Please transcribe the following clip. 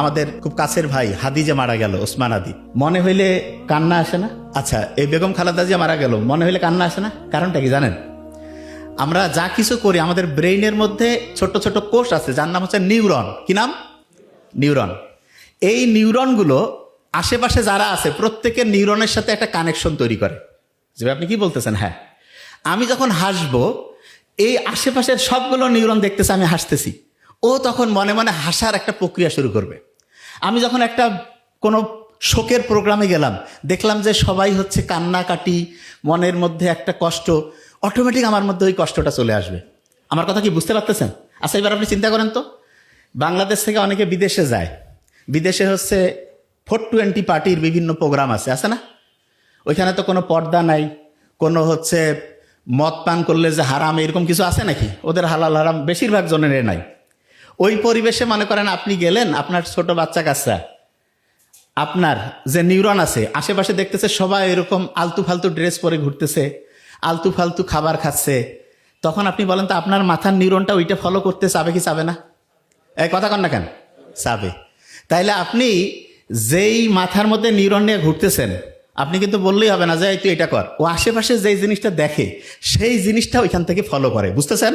আমাদের খুব কাছের ভাই হাদি যে মারা গেল, ওসমান হাদি, মনে হইলে কান্না আসে না? আচ্ছা, এই বেগম খালেদা যে মারা গেল, মনে হইলে কান্না আসে না? কারণটা কি জানেন? আমরা যা কিছু করি, আমাদের ব্রেইনের মধ্যে ছোট ছোট কোষ আছে যার নাম হচ্ছে নিউরন। কি নাম? নিউরন। এই নিউরনগুলো আশেপাশে যারা আছে প্রত্যেকের নিউরনের সাথে একটা কানেকশন তৈরি করে। যে আপনি কি বলতেছেন? হ্যাঁ, আমি যখন হাসবো, এই আশেপাশের সবগুলো নিউরন দেখতেছে আমি হাসতেছি, ও তখন মনে মনে হাসার একটা প্রক্রিয়া শুরু করবে। আমি যখন একটা কোনো শোকের প্রোগ্রামে গেলাম, দেখলাম যে সবাই হচ্ছে কান্নাকাটি, মনের মধ্যে একটা কষ্ট, অটোমেটিক আমার মধ্যে ওই কষ্টটা চলে আসবে। আমার কথা কি বুঝতে পারতেছেন? আচ্ছা, এবার আপনি চিন্তা করেন তো, বাংলাদেশ থেকে অনেকে বিদেশে যায়, বিদেশে হচ্ছে 420 পার্টির বিভিন্ন প্রোগ্রাম আছে না? ওইখানে তো কোনো পর্দা নাই, কোনো হচ্ছে মদ পান করলে যে হারাম এরকম কিছু আছে নাকি? ওদের হালাল হারাম বেশিরভাগ জনের নাই। ওই পরিবেশে মনে করেন আপনি গেলেন, আপনার ছোট বাচ্চা কাচ্চা, আপনার যে নিউরন আছে আশেপাশে দেখতেছে সবাই এরকম আলতু ফালতু ড্রেস পরে ঘুরতেছে, আলতু ফালতু খাবার খাচ্ছে, তখন আপনি বলেন তো আপনার মাথার নিউরনটা ওইটা ফলো করতে চাবে কি চাবে না? এই কথা কন না কেন? চাবে। তাইলে আপনি যেই মাথার মধ্যে নিউরন নিয়ে ঘুরতেছেন, আপনি কিন্তু বললেই হবে না যে তুই এটা কর। ও আশেপাশে যেই জিনিসটা দেখে সেই জিনিসটা ওইখান থেকে ফলো করে। বুঝতেছেন?